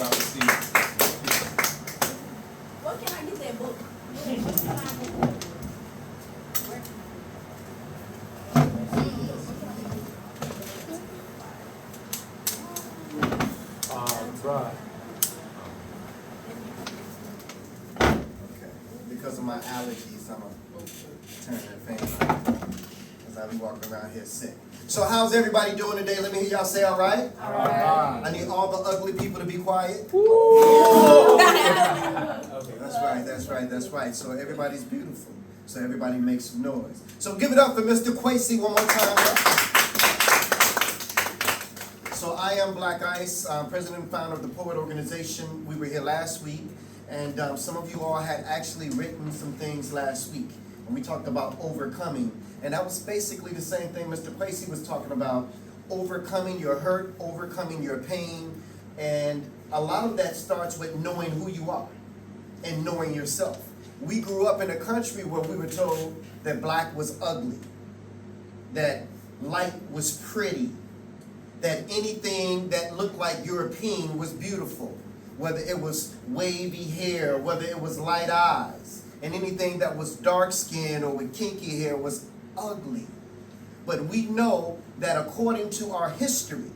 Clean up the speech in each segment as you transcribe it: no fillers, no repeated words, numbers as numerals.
Y'all see. Where can I get that book? Right. Okay. Because of my allergies, I'm gonna turn that fan on. Because I be walking around here sick. So how's everybody doing today? Let me hear y'all say all right. All right. I need all the ugly people to be quiet. That's right. So everybody's beautiful. So everybody makes some noise. So give it up for Mr. Kwesi one more time. So I am Black Ice, president and founder of the Poet Organization. We were here last week, and some of you all had actually written some things last week. And we talked about overcoming. And that was basically the same thing Mr. Kwesi was talking about, overcoming your hurt, overcoming your pain. And a lot of that starts with knowing who you are and knowing yourself. We grew up in a country where we were told that black was ugly, that light was pretty, that anything that looked like European was beautiful, whether it was wavy hair, whether it was light eyes, and anything that was dark skin or with kinky hair was ugly. But we know that according to our history,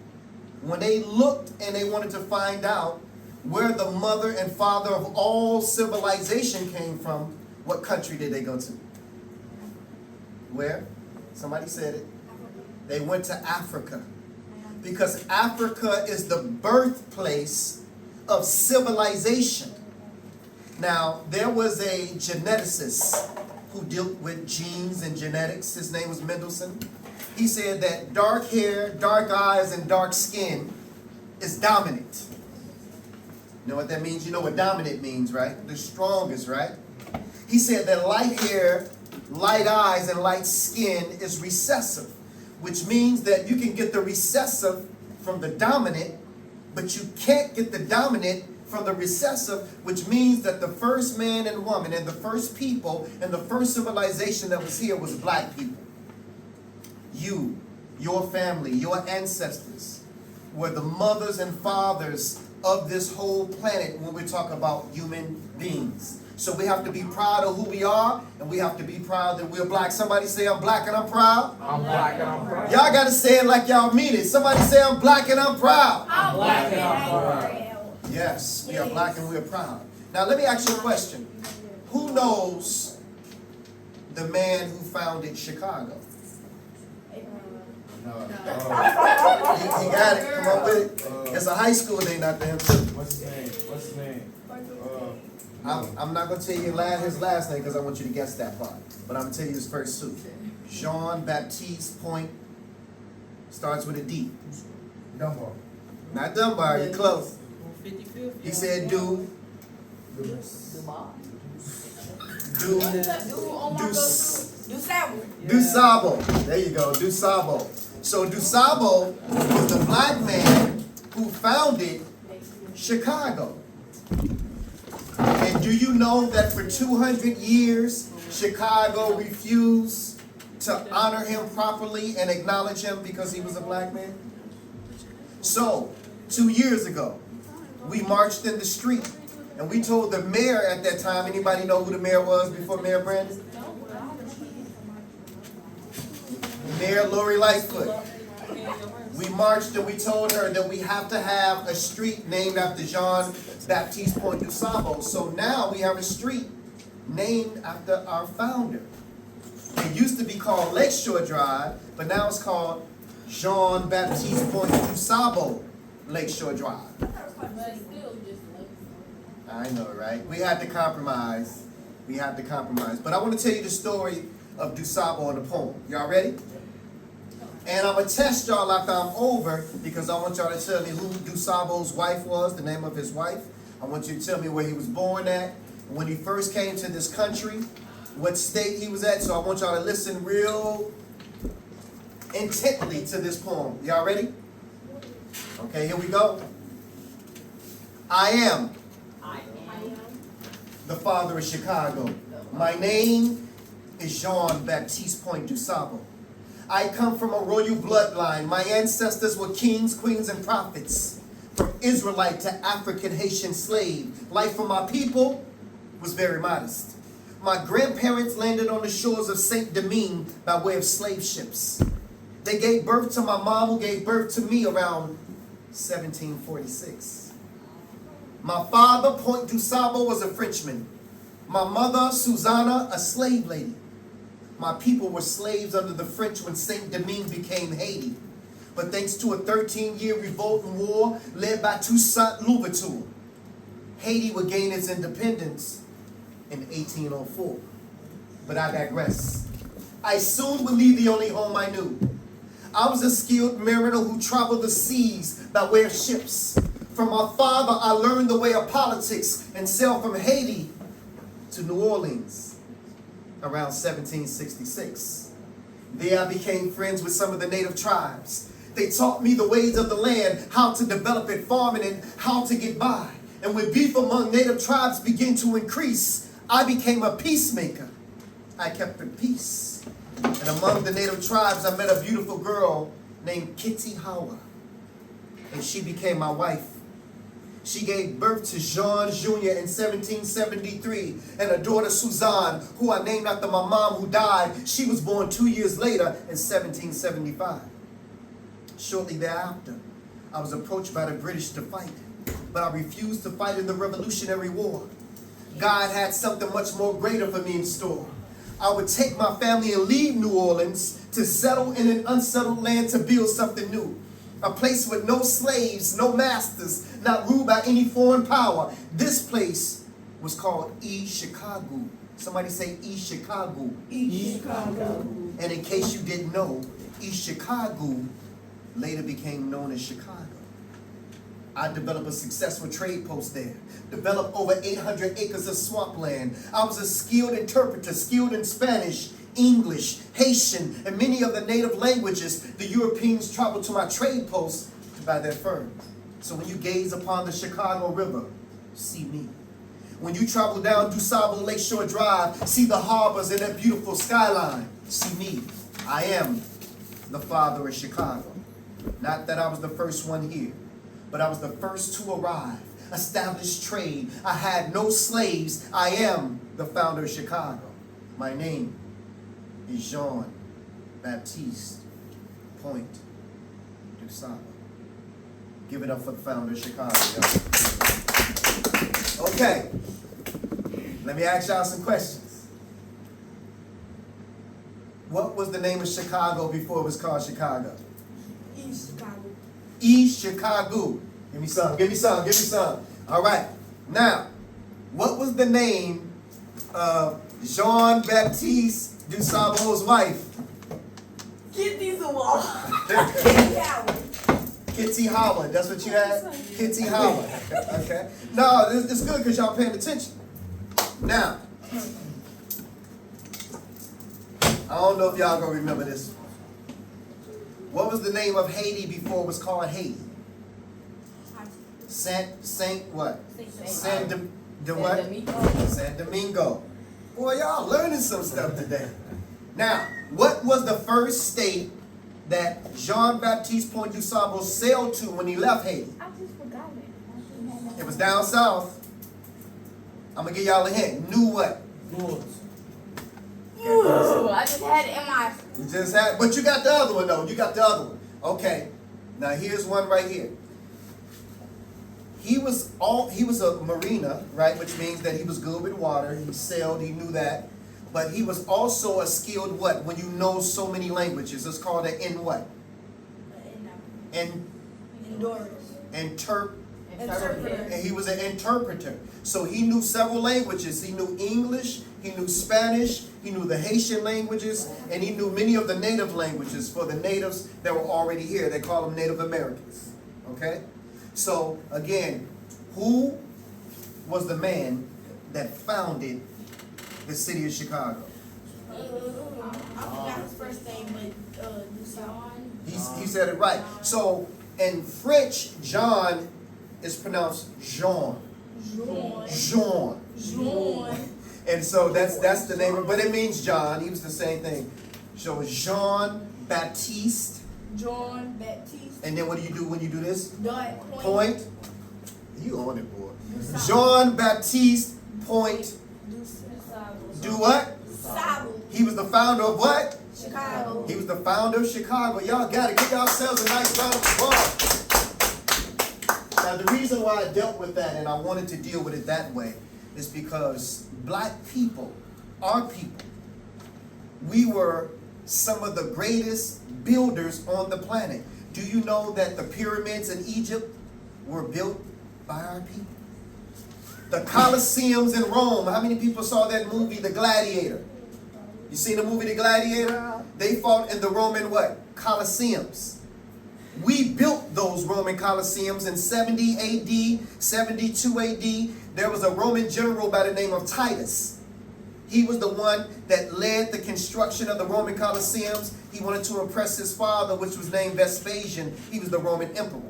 when they looked and they wanted to find out where the mother and father of all civilization came from, what country did they go to? Where? Somebody said it. They went to Africa. Because Africa is the birthplace of civilization. Now, there was a geneticist who dealt with genes and genetics. His name was Mendelssohn. He said that dark hair, dark eyes, and dark skin is dominant. You know what that means? You know what dominant means, right? The strongest, right? He said that light hair, light eyes, and light skin is recessive, which means that you can get the recessive from the dominant, but you can't get the dominant from the recessive, which means that the first man and woman and the first people and the first civilization that was here was black people. You, your family, your ancestors were the mothers and fathers of this whole planet when we talk about human beings. So we have to be proud of who we are, and we have to be proud that we're black. Somebody say, I'm black and I'm proud. I'm black and I'm proud. Y'all got to say it like y'all mean it. Somebody say, I'm black and I'm proud. I'm black and I'm proud. Yes, we are black and we're proud. Now let me ask you a question. Who knows the man who founded Chicago? No. He got it. Come on with it. It's a high school name after him. What's his name? I'm not going to tell you his last name because I want you to guess that part. But I'm going to tell you his first two. Jean-Baptiste Point. Starts with a D. Dunbar. Not Dunbar, you're close. He said do. DuSable. There you go, DuSable. So DuSable was the black man who founded Chicago. And do you know that for 200 years, Chicago refused to honor him properly and acknowledge him because he was a black man? So, 2 years ago, we marched in the street and we told the mayor at that time, anybody know who the mayor was before Mayor Brandon? Mayor Lori Lightfoot. We marched and we told her that we have to have a street named after Jean-Baptiste Point DuSable. So now we have a street named after our founder. It used to be called Lakeshore Drive, but now it's called Jean-Baptiste Point DuSable Lakeshore Drive. I know, right? We had to compromise. But I want to tell you the story of DuSable in the poem. Y'all ready? And I'm going to test y'all after I'm over because I want y'all to tell me who DuSable's wife was, the name of his wife. I want you to tell me where he was born at, when he first came to this country, what state he was at. So I want y'all to listen real intently to this poem. Y'all ready? Okay, here we go. I am the father of Chicago. My name is Jean-Baptiste Point DuSable. I come from a royal bloodline. My ancestors were kings, queens, and prophets. from Israelite to African Haitian slave. Life for my people was very modest. My grandparents landed on the shores of Saint Domingue by way of slave ships. They gave birth to my mom, who gave birth to me around 1746. My father, Point du Sable, was a Frenchman. My mother, Susanna, a slave lady. My people were slaves under the French when Saint Domingue became Haiti. But thanks to a 13-year revolt and war led by Toussaint Louverture, Haiti would gain its independence in 1804. But I digress. I soon would leave the only home I knew. I was a skilled mariner who traveled the seas by way of ships. From my father, I learned the way of politics and sailed from Haiti to New Orleans around 1766. There I became friends with some of the native tribes. They taught me the ways of the land, how to develop it, farming, and how to get by. And when beef among native tribes began to increase, I became a peacemaker. I kept the peace. And among the native tribes, I met a beautiful girl named Kitty Howard. And she became my wife. She gave birth to Jean Jr. in 1773 and a daughter Suzanne, who I named after my mom who died. She was born 2 years later in 1775. Shortly thereafter, I was approached by the British to fight, but I refused to fight in the Revolutionary War. God had something much more greater for me in store. I would take my family and leave New Orleans to settle in an unsettled land to build something new. A place with no slaves, no masters, not ruled by any foreign power. This place was called East Chicago. Somebody say East Chicago. East Chicago. And in case you didn't know, East Chicago later became known as Chicago. I developed a successful trade post there, developed over 800 acres of swampland. I was a skilled interpreter, skilled in Spanish, English, Haitian, and many of the native languages. The Europeans traveled to my trade post to buy their furs. So when you gaze upon the Chicago River, see me. When you travel down DuSable Lakeshore Drive, see the harbors and that beautiful skyline, see me. I am the father of Chicago. Not that I was the first one here, but I was the first to arrive, establish trade. I had no slaves. I am the founder of Chicago. My name is Jean Baptiste Point du Sable. Give it up for the founder of Chicago, y'all. Okay, let me ask y'all some questions. What was the name of Chicago before it was called Chicago? East Chicago. East Chicago. Give me some, give me some, give me some. All right. Now, what was the name of Jean Baptiste du Sable's wife? Kitty Howard. Kitty Howard. That's what you had? Kitty Howard. Okay. No, it's good because y'all paying attention. Now, I don't know if y'all gonna remember this. What was the name of Haiti before it was called Haiti? Saint what? San Domingo. Boy, y'all learning some stuff today. Now, what was the first state that Jean Baptiste Point du Sable sailed to when he left Haiti? I just forgot it. It was down south. I'm gonna give y'all a hint. Knew what? Ooh, I just had it in my. You just had, but you got the other one though. You got the other one. Okay. Now here's one right here. He was a mariner, right? Which means that he was good with water. He sailed. He knew that. But he was also a skilled what? When you know so many languages, it's called an in what? Interpreter. And he was an interpreter. So he knew several languages. He knew English, he knew Spanish, he knew the Haitian languages, and he knew many of the native languages for the natives that were already here. They call them Native Americans. Okay? So again, who was the man that founded the city of Chicago? I forgot his first name, but He said it right. So in French, John is pronounced Jean. Jean. And so that's the name, but it means John. He was the same thing. So Jean Baptiste. John Baptiste. And then what do you do when you do this? Dot. Point. You on it, boy. Jean Baptiste Point. Do what? Sable. He was the founder of what? Chicago. He was the founder of Chicago. Y'all got to give yourselves a nice round of applause. Now, the reason why I dealt with that and I wanted to deal with it that way is because black people, our people, we were some of the greatest builders on the planet. Do you know that the pyramids in Egypt were built by our people? The Colosseums in Rome, how many people saw that movie, The Gladiator? You seen the movie The Gladiator? They fought in the Roman what? Colosseums. We built those Roman Colosseums in 70 AD, 72 AD. There was a Roman general by the name of Titus. He was the one that led the construction of the Roman Colosseums. He wanted to impress his father, which was named Vespasian. He was the Roman emperor.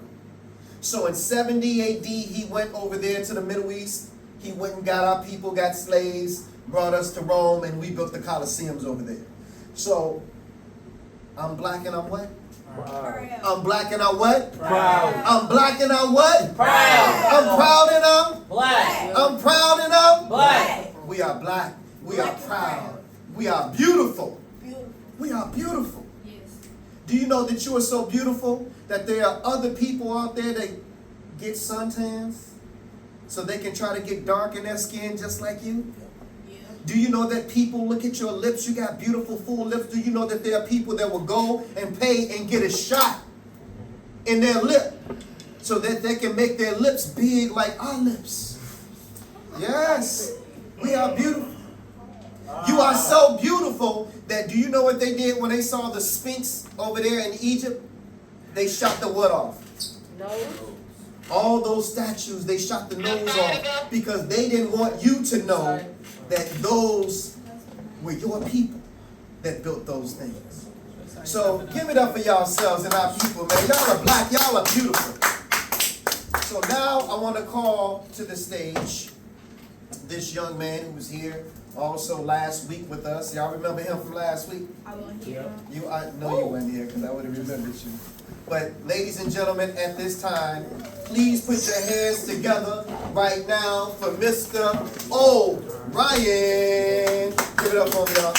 So in 70 AD, he went over there to the Middle East. He went and got our people, got slaves, brought us to Rome, and we built the Colosseums over there. So I'm black and I'm what? Proud. I'm black and I'm what? Proud. I'm black and I'm what? Proud. I'm proud and I'm? Black. I'm proud and I'm? Black. We are black. We are Black and proud. proud. We are beautiful. Beautiful. We are beautiful. Yes. Do you know that you are so beautiful that there are other people out there that get suntans so they can try to get dark in their skin just like you? Yeah. Do you know that people look at your lips? You got beautiful full lips. Do you know that there are people that will go and pay and get a shot in their lip so that they can make their lips big like our lips? Yes, we are beautiful. You are so beautiful that do you know what they did when they saw the Sphinx over there in Egypt? They shot the what off? No. All those statues, they shot the nose off because they didn't want you to know that those were your people that built those things. So give it up for yourselves and our people, man. Y'all are black, y'all are beautiful. So now I want to call to the stage this young man who was here also last week with us. Y'all remember him from last week? I want to hear. I know you weren't here because I would have remembered you. But ladies and gentlemen, at this time, please put your hands together right now for Mr. O'Ryan. Give it up for me, y'all.